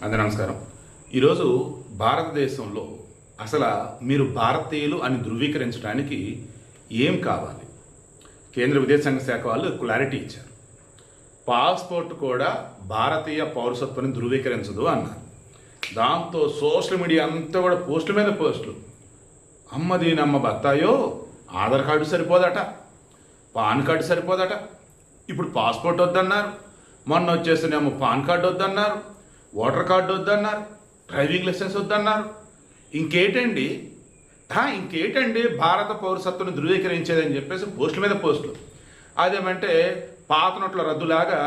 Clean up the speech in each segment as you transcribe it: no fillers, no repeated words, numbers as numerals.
అందరూ నమస్కారం. ఈరోజు భారతదేశంలో అసలు మీరు భారతీయులు అని ధృవీకరించడానికి ఏం కావాలి? కేంద్ర విదేశాంగ శాఖ వాళ్ళు క్లారిటీ ఇచ్చారు. పాస్పోర్ట్ కూడా భారతీయ పౌరసత్వాన్ని ధృవీకరించదు అన్నారు. దాంతో సోషల్ మీడియా అంతా కూడా పోస్టుల మీద పోస్టులు. అమ్మ దీనమ్మ బత్తాయో, ఆధార్ కార్డు సరిపోదట, పాన్ కార్డు సరిపోదట, ఇప్పుడు పాస్పోర్ట్ వద్దన్నారు, మొన్న వచ్చేస్తేనేమో పాన్ కార్డు వద్దన్నారు, ఓటర్ కార్డు వద్దన్నారు, డ్రైవింగ్ లైసెన్స్ వద్దన్నారు. ఇంకేంటండి భారత పౌరసత్వాన్ని ధృవీకరించేదని చెప్పేసి పోస్టుల మీద పోస్టులు. అదేమంటే పాత నోట్ల రద్దులాగా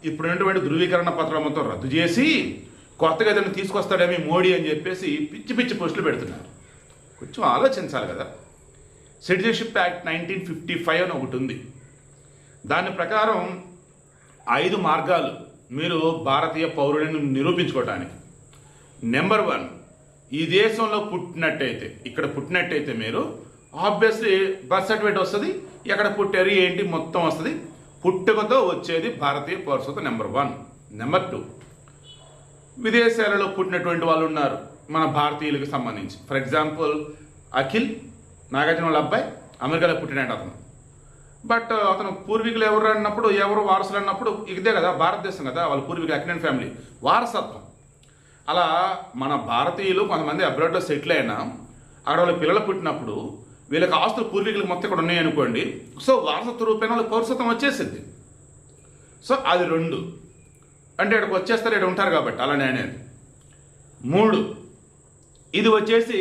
ఇప్పుడున్నటువంటి ధృవీకరణ పత్రాలు మొత్తం రద్దు చేసి కొత్తగా ఏదైనా తీసుకొస్తాడేమో మోడీ అని చెప్పేసి పిచ్చి పిచ్చి పోస్టులు పెడుతున్నారు. కొంచెం ఆలోచించాలి కదా. సిటిజన్షిప్ యాక్ట్ 1955 అని ఒకటి ఉంది. దాని ప్రకారం 5 మార్గాలు మీరు భారతీయ పౌరులను నిరూపించుకోవటానికి. నెంబర్ 1, ఈ దేశంలో పుట్టినట్టయితే మీరు ఆబ్వియస్లీ బర్త్ సర్టిఫికేట్ వస్తుంది, ఎక్కడ పుట్టారు ఏంటి మొత్తం వస్తుంది. పుట్టుకతో వచ్చేది భారతీయ పౌరసత్వం నెంబర్ 1. నెంబర్ 2, విదేశాలలో పుట్టినటువంటి వాళ్ళు ఉన్నారు మన భారతీయులకు సంబంధించి. ఫర్ ఎగ్జాంపుల్ అఖిల్, నాగార్జున వాళ్ళ అబ్బాయి అమెరికాలో పుట్టినట్టు అతను. బట్ అతను పూర్వీకులు ఎవరు అన్నప్పుడు, ఎవరు వారసులు అన్నప్పుడు ఇదే కదా, భారతదేశం కదా వాళ్ళ పూర్వీకులు, అక్కినేని ఫ్యామిలీ వారసత్వం. అలా మన భారతీయులు కొంతమంది అబ్రాడ్లో సెటిల్ అయినా అక్కడ వాళ్ళ పిల్లలు పుట్టినప్పుడు వీళ్ళకి ఆస్తులు పూర్వీకులకు మొత్తం ఇక్కడ ఉన్నాయి అనుకోండి, సో వారసత్వ రూపేణ వాళ్ళకి పౌరసత్వం వచ్చేసింది. సో అది 2, అంటే ఇక్కడికి వచ్చేస్తారు, ఇక్కడ ఉంటారు కాబట్టి అలానే అనేది. 3, ఇది వచ్చేసి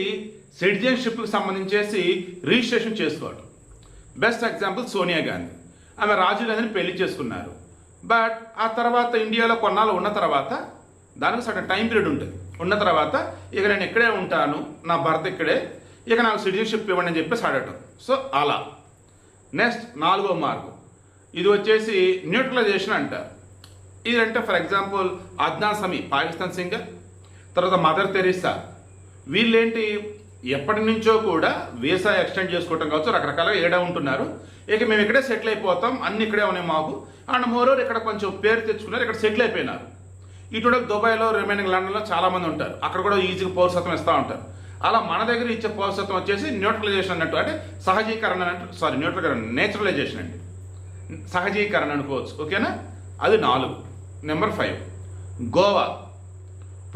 సిటిజన్షిప్కి సంబంధించేసి రిజిస్ట్రేషన్ చేసుకోవడం. Best example Sonia Gandhi. ఆమె రాజీవ్ గాంధీని పెళ్లి చేసుకున్నారు. బట్ ఆ తర్వాత ఇండియాలో కొన్నాళ్ళు ఉన్న తర్వాత దానికి సడన్ టైం పీరియడ్ ఉంటుంది. ఉన్న తర్వాత ఇక నేను ఇక్కడే ఉంటాను, నా భర్త ఇక్కడే, ఇక నాకు సిటిజన్షిప్ ఇవ్వండి అని చెప్పేసి అడగటం. సో అలా. నెక్స్ట్ 4వ మార్గం, ఇది వచ్చేసి న్యూట్రలైజేషన్ అంటారు. ఇదంటే for example Adnan Sami, Pakistan singer, తర్వాత మదర్ తెరీసా, వీళ్ళేంటి ఎప్పటి నుంచో కూడా వీసా ఎక్స్టెండ్ చేసుకోవటం కావచ్చు, రకరకాలుగా ఏడా ఉంటున్నారు. ఇక మేము ఇక్కడే సెటిల్ అయిపోతాం, అన్ని ఇక్కడే ఉన్నాయి మాకు అండ్ మోరోవర్ ఇక్కడ కొంచెం పేరు తెచ్చుకున్నారు, ఇక్కడ సెటిల్ అయిపోయినారు. ఇటు దుబాయ్లో, రిమైనింగ్ లండన్లో చాలామంది ఉంటారు, అక్కడ కూడా ఈజీగా పౌరసత్వం ఇస్తూ ఉంటారు. అలా మన దగ్గర ఇచ్చే పౌరసత్వం వచ్చేసి న్యూట్రలైజేషన్ అన్నట్టు, అంటే సహజీకరణ అన్నట్టు, నేచురలైజేషన్ అండి, సహజీకరణ అనుకోవచ్చు. ఓకేనా? అది 4. నెంబర్ 5, గోవా.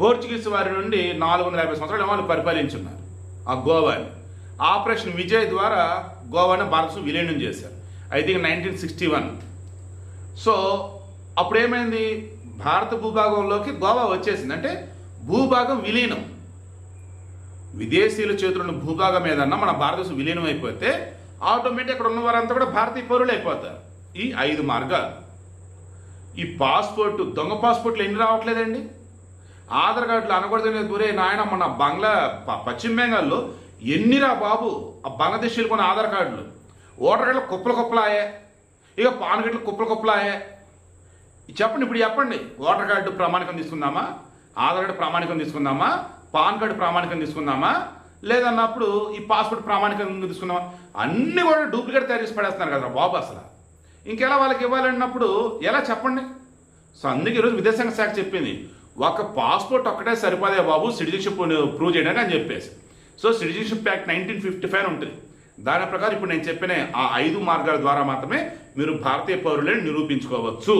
పోర్చుగీస్ వారి నుండి 450 సంవత్సరాలు వాళ్ళు పరిపాలించున్నారు ఆ గోవాని. ఆపరేషన్ విజయ్ ద్వారా గోవాని భారతదేశం విలీనం చేశారు, ఐ థింక్ 1961. సో అప్పుడు ఏమైంది, భారత భూభాగంలోకి గోవా వచ్చేసింది. అంటే భూభాగం విలీనం. విదేశీయుల చేతులను భూభాగం ఏదన్నా మన భారతదేశం విలీనం అయిపోతే ఆటోమేటిక్ అక్కడ ఉన్న వారంతా కూడా భారతీయ పౌరులు అయిపోతారు. ఈ 5 మార్గాలు. ఈ పాస్పోర్ట్, దొంగ పాస్పోర్ట్లు ఎన్ని రావట్లేదండి. ఆధార్ కార్డులు అనకూడదు దూరే నాయన, మన పశ్చిమ బెంగాల్లో ఎన్నిరా బాబు ఆ బంగ్లాదేశీలు కొన్ని ఆధార్ కార్డులు. ఓటర్ కార్డులు కుప్పలాయే, ఇక పాన్ కార్డులు కుప్పలాయే. చెప్పండి, ఇప్పుడు చెప్పండి, ఓటర్ కార్డు ప్రామాణికం తీసుకుందామా, ఆధార్ కార్డు ప్రామాణికం తీసుకుందామా, పాన్ కార్డు ప్రామాణికం తీసుకుందామా, లేదన్నప్పుడు ఈ పాస్పోర్ట్ ప్రామాణికం తీసుకుందామా? అన్నీ కూడా డూప్లికేట్ తయారు చేసి పడేస్తున్నారు కదా బాబు. అసలు ఇంకెలా వాళ్ళకి ఇవ్వాలన్నప్పుడు ఎలా చెప్పండి? సో అందుకే ఈరోజు విదేశాంగ శాఖ చెప్పింది, ఒక పాస్పోర్ట్ ఒక్కటే సరిపోదే బాబు సిటిజన్షిప్ ప్రూవ్ చేయడానికి అని చెప్పేసి. సో సిటిజన్షిప్ యాక్ట్ 1955 ఉంటుంది. దాని ప్రకారం ఇప్పుడు నేను చెప్పిన ఆ 5 మార్గాల ద్వారా మాత్రమే మీరు భారతీయ పౌరులను నిరూపించుకోవచ్చు.